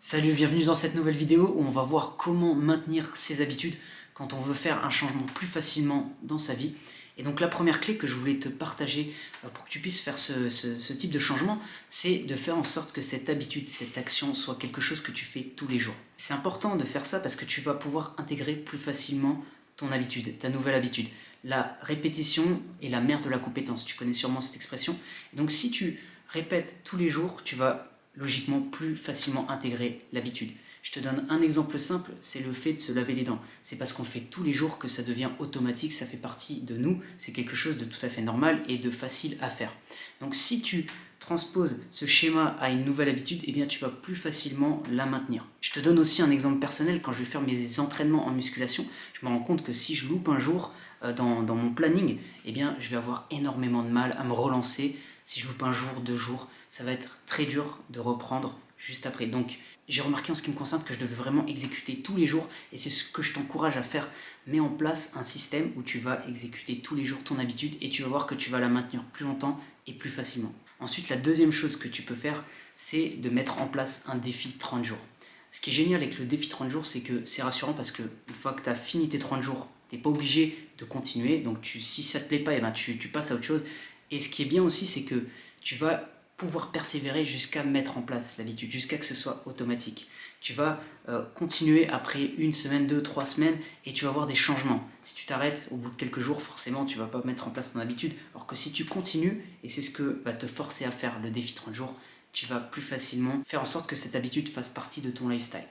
Salut, bienvenue dans cette nouvelle vidéo où on va voir comment maintenir ses habitudes quand on veut faire un changement plus facilement dans sa vie. Et donc la première clé que je voulais te partager pour que tu puisses faire ce type de changement, c'est de faire en sorte que cette habitude, cette action soit quelque chose que tu fais tous les jours. C'est important de faire ça parce que tu vas pouvoir intégrer plus facilement ton habitude, ta nouvelle habitude. La répétition est la mère de la compétence, tu connais sûrement cette expression. Et donc si tu répètes tous les jours, tu vas logiquement plus facilement intégrer l'habitude. Je te donne un exemple simple, c'est le fait de se laver les dents. C'est parce qu'on le fait tous les jours que ça devient automatique, ça fait partie de nous, c'est quelque chose de tout à fait normal et de facile à faire. Donc si tu transposes ce schéma à une nouvelle habitude, eh bien tu vas plus facilement la maintenir. Je te donne aussi un exemple personnel, quand je vais faire mes entraînements en musculation, je me rends compte que si je loupe un jour dans mon planning, eh bien je vais avoir énormément de mal à me relancer. Si je loupe un jour, 2 jours, ça va être très dur de reprendre juste après. Donc j'ai remarqué en ce qui me concerne que je devais vraiment exécuter tous les jours et c'est ce que je t'encourage à faire. Mets en place un système où tu vas exécuter tous les jours ton habitude et tu vas voir que tu vas la maintenir plus longtemps et plus facilement. Ensuite, la deuxième chose que tu peux faire, c'est de mettre en place un défi 30 jours. Ce qui est génial avec le défi 30 jours, c'est que c'est rassurant parce que une fois que tu as fini tes 30 jours, tu n'es pas obligé de continuer. Donc si ça ne te plaît pas, eh ben, tu passes à autre chose. Et ce qui est bien aussi, c'est que tu vas pouvoir persévérer jusqu'à mettre en place l'habitude, jusqu'à que ce soit automatique. Tu vas continuer après 1 semaine, 2, 3 semaines et tu vas voir des changements. Si tu t'arrêtes au bout de quelques jours, forcément tu ne vas pas mettre en place ton habitude. Alors que si tu continues, et c'est ce que va te forcer à faire le défi 30 jours, tu vas plus facilement faire en sorte que cette habitude fasse partie de ton lifestyle.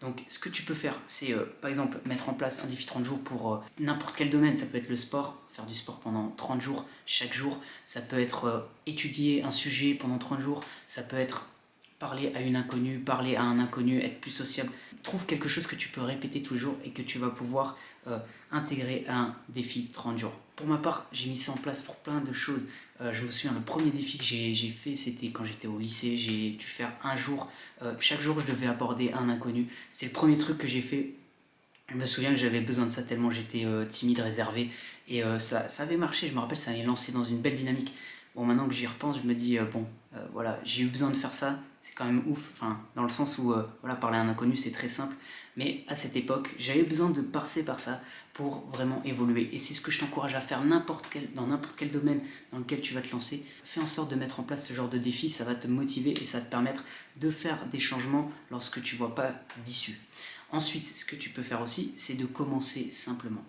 Donc ce que tu peux faire, c'est par exemple mettre en place un défi 30 jours pour n'importe quel domaine. Ça peut être le sport, faire du sport pendant 30 jours chaque jour. Ça peut être étudier un sujet pendant 30 jours. Ça peut être parler à une inconnue, parler à un inconnu, être plus sociable. Trouve quelque chose que tu peux répéter tous les jours et que tu vas pouvoir intégrer à un défi 30 jours. Pour ma part, j'ai mis ça en place pour plein de choses. Je me souviens, le premier défi que j'ai fait, c'était quand j'étais au lycée. J'ai dû faire un jour. Chaque jour, je devais aborder un inconnu. C'est le premier truc que j'ai fait. Je me souviens que j'avais besoin de ça tellement j'étais timide, réservé. Et ça avait marché, je me rappelle, ça m'avait lancé dans une belle dynamique. Bon, maintenant que j'y repense, je me dis, voilà, j'ai eu besoin de faire ça, c'est quand même ouf. Enfin, dans le sens où, voilà, parler à un inconnu, c'est très simple. Mais à cette époque, j'avais besoin de passer par ça pour vraiment évoluer. Et c'est ce que je t'encourage à faire dans n'importe quel domaine dans lequel tu vas te lancer. Fais en sorte de mettre en place ce genre de défi, ça va te motiver et ça va te permettre de faire des changements lorsque tu ne vois pas d'issue. Ensuite, ce que tu peux faire aussi, c'est de commencer simplement.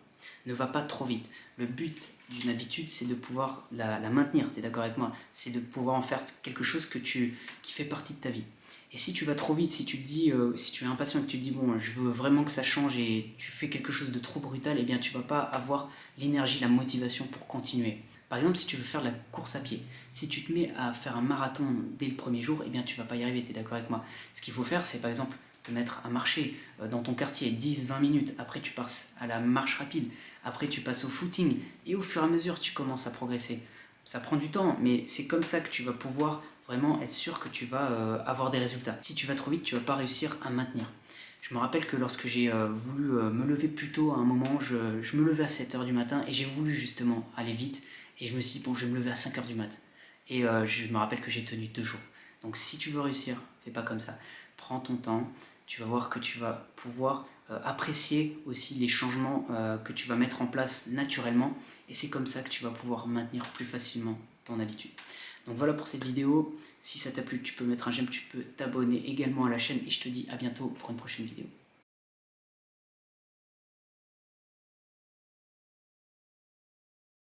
Ne va pas trop vite. Le but d'une habitude, c'est de pouvoir la maintenir, tu es d'accord avec moi? C'est de pouvoir en faire quelque chose qui fait partie de ta vie. Et si tu vas trop vite, si tu te dis, si tu es impatient et que tu te dis, bon, je veux vraiment que ça change et tu fais quelque chose de trop brutal, eh bien tu ne vas pas avoir l'énergie, la motivation pour continuer. Par exemple, si tu veux faire de la course à pied, si tu te mets à faire un marathon dès le premier jour, eh bien tu ne vas pas y arriver, tu es d'accord avec moi? Ce qu'il faut faire, c'est par exemple te mettre à marcher dans ton quartier 10-20 minutes, après tu passes à la marche rapide, après tu passes au footing, et au fur et à mesure tu commences à progresser. Ça prend du temps, mais c'est comme ça que tu vas pouvoir vraiment être sûr que tu vas avoir des résultats. Si tu vas trop vite, tu ne vas pas réussir à maintenir. Je me rappelle que lorsque j'ai voulu me lever plus tôt, à un moment, je me levais à 7h du matin et j'ai voulu justement aller vite. Et je me suis dit, bon, je vais me lever à 5h du mat. Et je me rappelle que j'ai tenu 2 jours. Donc si tu veux réussir, fais pas comme ça. Prends ton temps, tu vas voir que tu vas pouvoir apprécier aussi les changements que tu vas mettre en place naturellement. Et c'est comme ça que tu vas pouvoir maintenir plus facilement ton habitude. Donc voilà pour cette vidéo. Si ça t'a plu, tu peux mettre un j'aime, tu peux t'abonner également à la chaîne. Et je te dis à bientôt pour une prochaine vidéo.